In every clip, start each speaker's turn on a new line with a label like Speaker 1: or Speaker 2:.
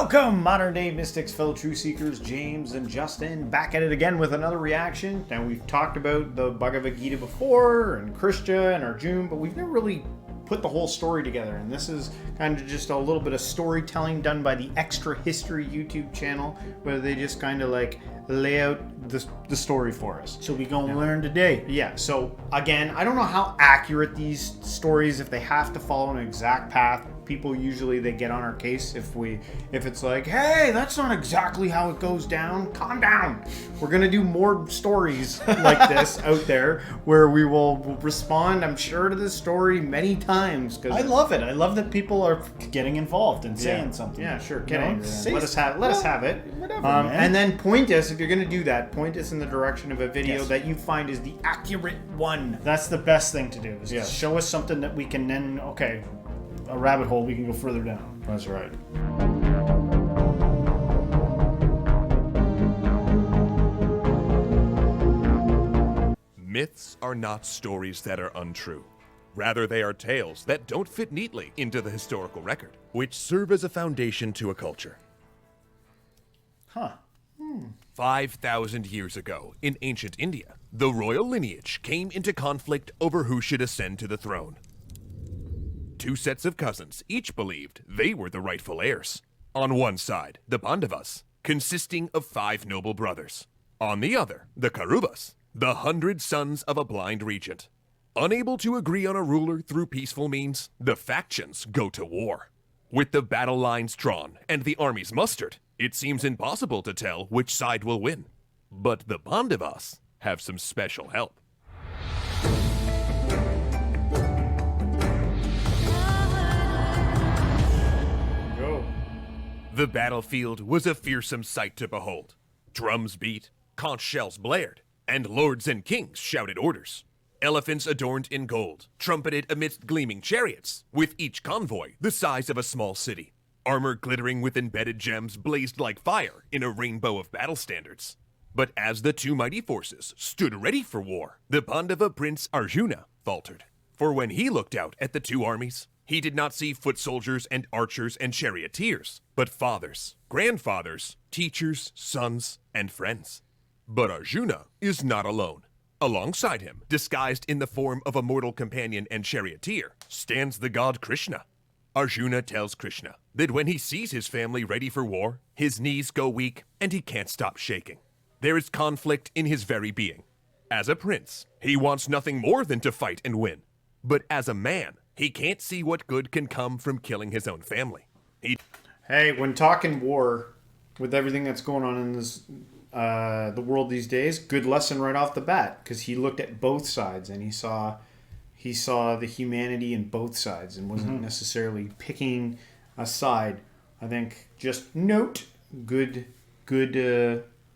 Speaker 1: Welcome, modern day mystics, fellow truth seekers, James and Justin, back at it again with another reaction. Now, we've talked about the Bhagavad Gita before, and Krishna and Arjuna, but we've never really put the whole story together. And this is kind of just a little bit of storytelling done by the Extra History YouTube channel, where they just kind of like lay out the story for us.
Speaker 2: So we gonna learn today.
Speaker 1: Yeah, so again, I don't know how accurate these stories, if they have to follow an exact path. People usually, they get on our case if it's like, hey, that's not exactly how it goes down. Calm down. We're gonna do more stories like this out there where we will respond, I'm sure, to this story many times.
Speaker 2: I love it. I love that people are getting involved and saying something.
Speaker 1: Yeah, sure.
Speaker 2: Let
Speaker 1: us have it.
Speaker 2: Whatever,
Speaker 1: and then point us, if you're gonna do that, point us in the direction of a video
Speaker 2: Yes.
Speaker 1: that you find is the accurate one.
Speaker 2: That's the best thing to do. Is to show us something that we can then a rabbit hole we can go further down.
Speaker 1: That's right.
Speaker 3: Myths are not stories that are untrue. Rather, they are tales that don't fit neatly into the historical record, which serve as a foundation to a culture. 5,000 years ago, in ancient India, the royal lineage came into conflict over who should ascend to the throne. Two sets of cousins each believed they were the rightful heirs. On one side, the Pandavas, consisting of 5 noble brothers. On the other, the Kauravas, the 100 sons of a blind regent. Unable to agree on a ruler through peaceful means, the factions go to war. With the battle lines drawn and the armies mustered, it seems impossible to tell which side will win. But the Pandavas have some special help. The battlefield was a fearsome sight to behold. Drums beat, conch shells blared, and lords and kings shouted orders. Elephants adorned in gold trumpeted amidst gleaming chariots, with each convoy the size of a small city. Armor glittering with embedded gems blazed like fire in a rainbow of battle standards. But as the two mighty forces stood ready for war, the Pandava Prince Arjuna faltered. For when he looked out at the two armies, he did not see foot soldiers and archers and charioteers, but fathers, grandfathers, teachers, sons, and friends. But Arjuna is not alone. Alongside him, disguised in the form of a mortal companion and charioteer, stands the god Krishna. Arjuna tells Krishna that when he sees his family ready for war, his knees go weak and he can't stop shaking. There is conflict in his very being. As a prince, he wants nothing more than to fight and win. But as a man, he can't see what good can come from killing his own family.
Speaker 1: Hey, when talking war, with everything that's going on in this the world these days, good lesson right off the bat, because he looked at both sides and he saw the humanity in both sides and wasn't necessarily picking a side. I think just note good for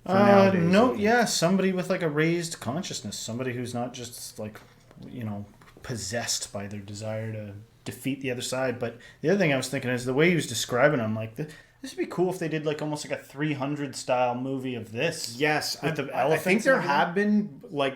Speaker 1: nowadays.
Speaker 2: Somebody with like a raised consciousness, somebody who's not just like, possessed by their desire to defeat the other side. But the other thing I was thinking is the way he was describing them, like this would be cool if they did like almost like a 300 style movie of this.
Speaker 1: Yes,
Speaker 2: with the
Speaker 1: I
Speaker 2: elephants.
Speaker 1: think there have been like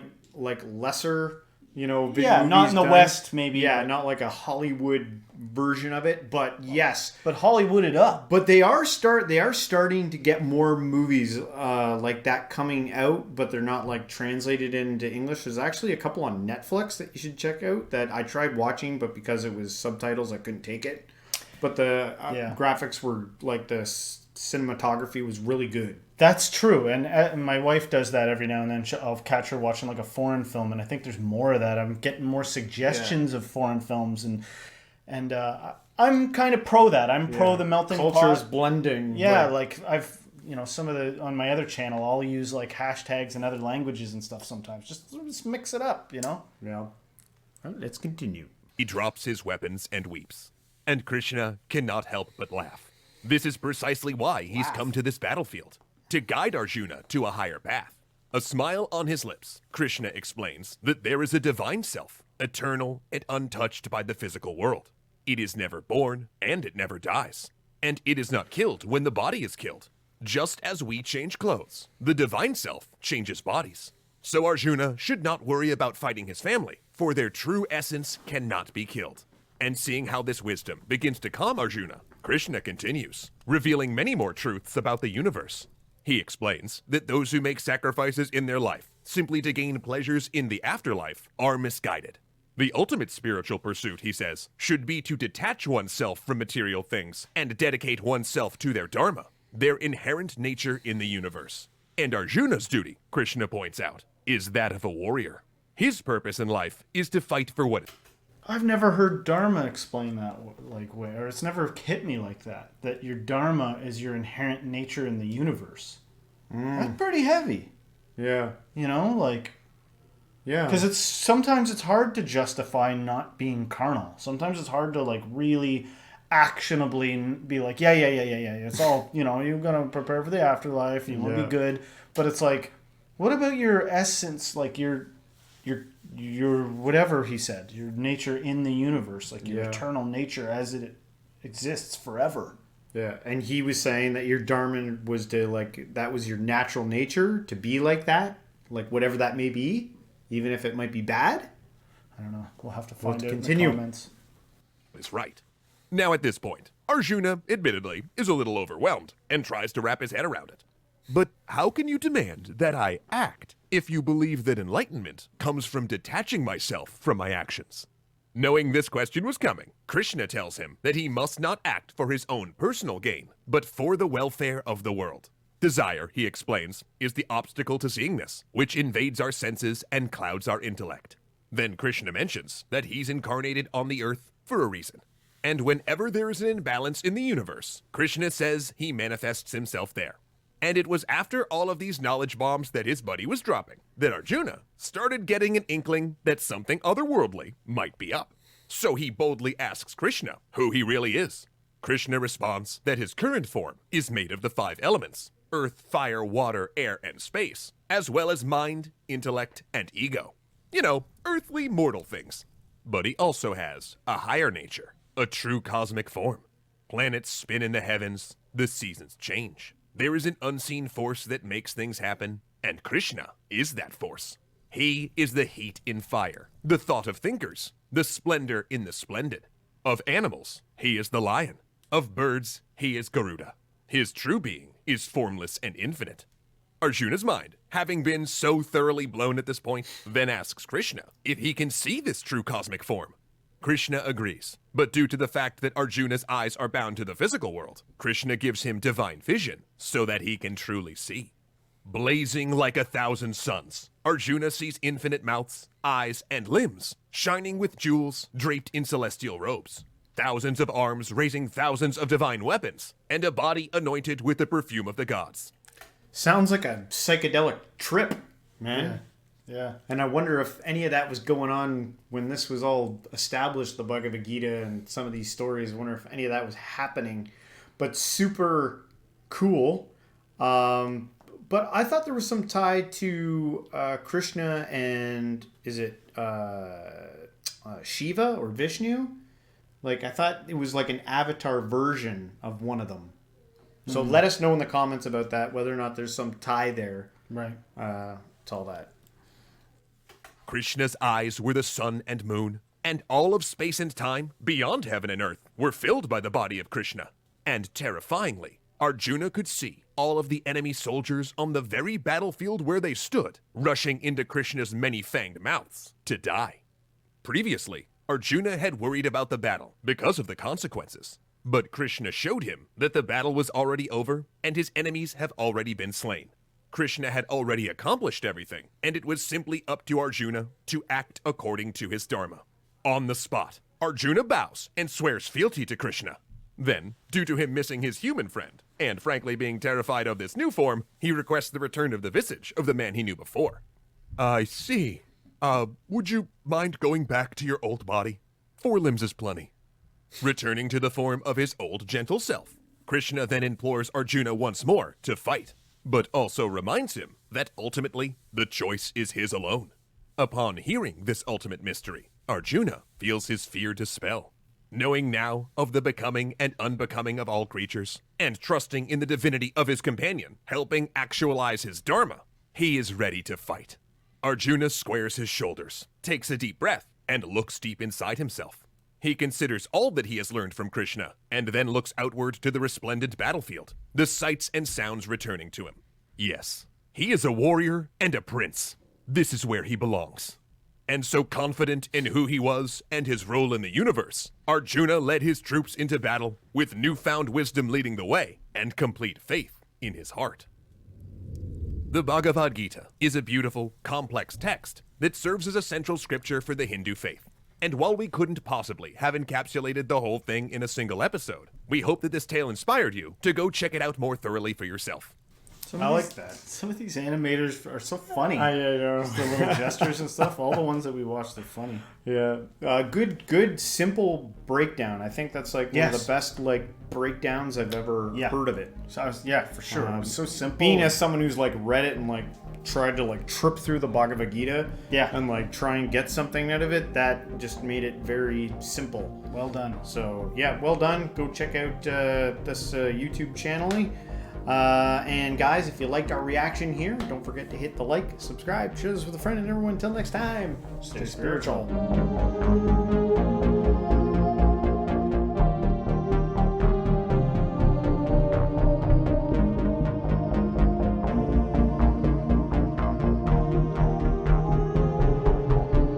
Speaker 1: lesser, big movies
Speaker 2: not in the
Speaker 1: done.
Speaker 2: West maybe.
Speaker 1: Yeah, not like a Hollywood version of it, but yes.
Speaker 2: But Hollywooded up.
Speaker 1: But they are starting to get more movies like that coming out, but they're not like translated into English. There's actually a couple on Netflix that you should check out that I tried watching, but because it was subtitles, I couldn't take it. But the graphics were like the cinematography was really good.
Speaker 2: That's true, and my wife does that every now and then. I'll catch her watching like a foreign film, and I think there's more of that. I'm getting more suggestions of foreign films, and I'm kind of pro that. I'm pro the melting
Speaker 1: cultures
Speaker 2: pot.
Speaker 1: blending.
Speaker 2: Yeah, like I've some of the on my other channel, I'll use like hashtags in other languages and stuff sometimes. Just mix it up,
Speaker 1: Yeah. Well, let's continue.
Speaker 3: He drops his weapons and weeps, and Krishna cannot help but laugh. This is precisely why he's come to this battlefield, to guide Arjuna to a higher path. A smile on his lips, Krishna explains that there is a divine self, eternal and untouched by the physical world. It is never born, and it never dies. And it is not killed when the body is killed. Just as we change clothes, the divine self changes bodies. So Arjuna should not worry about fighting his family, for their true essence cannot be killed. And seeing how this wisdom begins to calm Arjuna, Krishna continues, revealing many more truths about the universe. He explains that those who make sacrifices in their life simply to gain pleasures in the afterlife are misguided. The ultimate spiritual pursuit, he says, should be to detach oneself from material things and dedicate oneself to their dharma, their inherent nature in the universe. And Arjuna's duty, Krishna points out, is that of a warrior. His purpose in life is to fight for what...
Speaker 2: I've never heard dharma explain that way, or it's never hit me like that. That your dharma is your inherent nature in the universe. That's pretty heavy.
Speaker 1: Yeah.
Speaker 2: You know, like...
Speaker 1: Yeah.
Speaker 2: Because sometimes it's hard to justify not being carnal. Sometimes it's hard to like really actionably be like, yeah. It's all, you're gonna prepare for the afterlife. You want to be good, but it's like, what about your essence? Like your whatever he said, your nature in the universe, like your eternal nature as it exists forever.
Speaker 1: Yeah, and he was saying that your dharma was that was your natural nature to be like that, like whatever that may be. Even if it might be bad?
Speaker 2: I don't know. We'll have to find out in the comments.
Speaker 3: Is right. Now at this point, Arjuna, admittedly, is a little overwhelmed and tries to wrap his head around it. But how can you demand that I act if you believe that enlightenment comes from detaching myself from my actions? Knowing this question was coming, Krishna tells him that he must not act for his own personal gain, but for the welfare of the world. Desire, he explains, is the obstacle to seeing this, which invades our senses and clouds our intellect. Then Krishna mentions that he's incarnated on the earth for a reason. And whenever there is an imbalance in the universe, Krishna says he manifests himself there. And it was after all of these knowledge bombs that his buddy was dropping that Arjuna started getting an inkling that something otherworldly might be up. So he boldly asks Krishna who he really is. Krishna responds that his current form is made of the 5 elements: earth, fire, water, air, and space, as well as mind, intellect, and ego. Earthly, mortal things. But he also has a higher nature, a true cosmic form. Planets spin in the heavens, the seasons change. There is an unseen force that makes things happen, and Krishna is that force. He is the heat in fire, the thought of thinkers, the splendor in the splendid. Of animals, he is the lion. Of birds, he is Garuda. His true being is formless and infinite. Arjuna's mind, having been so thoroughly blown at this point, then asks Krishna if he can see this true cosmic form. Krishna agrees, but due to the fact that Arjuna's eyes are bound to the physical world, Krishna gives him divine vision so that he can truly see. Blazing like 1,000 suns, Arjuna sees infinite mouths, eyes, and limbs, shining with jewels, draped in celestial robes. Thousands of arms raising thousands of divine weapons, and a body anointed with the perfume of the gods.
Speaker 1: Sounds like a psychedelic trip, man.
Speaker 2: Yeah.
Speaker 1: And I wonder if any of that was going on when this was all established, the Bhagavad Gita and some of these stories. I wonder if any of that was happening. But super cool. But I thought there was some tie to Krishna and, is it Shiva or Vishnu? Like, I thought it was like an avatar version of one of them. So let us know in the comments about that, whether or not there's some tie there.
Speaker 2: Right.
Speaker 1: To all that.
Speaker 3: Krishna's eyes were the sun and moon, and all of space and time, beyond heaven and earth, were filled by the body of Krishna. And terrifyingly, Arjuna could see all of the enemy soldiers on the very battlefield where they stood, rushing into Krishna's many-fanged mouths to die. Previously, Arjuna had worried about the battle because of the consequences. But Krishna showed him that the battle was already over and his enemies have already been slain. Krishna had already accomplished everything, and it was simply up to Arjuna to act according to his dharma. On the spot, Arjuna bows and swears fealty to Krishna. Then, due to him missing his human friend, and frankly being terrified of this new form, he requests the return of the visage of the man he knew before. I see. Would you mind going back to your old body? 4 limbs is plenty. Returning to the form of his old gentle self, Krishna then implores Arjuna once more to fight, but also reminds him that ultimately the choice is his alone. Upon hearing this ultimate mystery, Arjuna feels his fear dispel. Knowing now of the becoming and unbecoming of all creatures, and trusting in the divinity of his companion, helping actualize his dharma, he is ready to fight. Arjuna squares his shoulders, takes a deep breath, and looks deep inside himself. He considers all that he has learned from Krishna, and then looks outward to the resplendent battlefield, the sights and sounds returning to him. Yes, he is a warrior and a prince. This is where he belongs. And so confident in who he was and his role in the universe, Arjuna led his troops into battle with newfound wisdom leading the way and complete faith in his heart. The Bhagavad Gita is a beautiful, complex text that serves as a central scripture for the Hindu faith. And while we couldn't possibly have encapsulated the whole thing in a single episode, we hope that this tale inspired you to go check it out more thoroughly for yourself.
Speaker 2: I like that. Some of these animators are so funny. I know. Just the little gestures and stuff. All the ones that we watched are funny.
Speaker 1: Yeah. Good, simple breakdown. I think that's like one of the best breakdowns I've ever heard of it.
Speaker 2: So for sure. It was so simple.
Speaker 1: Being as someone who's read it and tried to trip through the Bhagavad Gita and try and get something out of it, that just made it very simple.
Speaker 2: Well done.
Speaker 1: So well done. Go check out this YouTube channel. And guys, if you liked our reaction here, don't forget to hit the like, subscribe, share this with a friend, and everyone. Until next time, stay spiritual.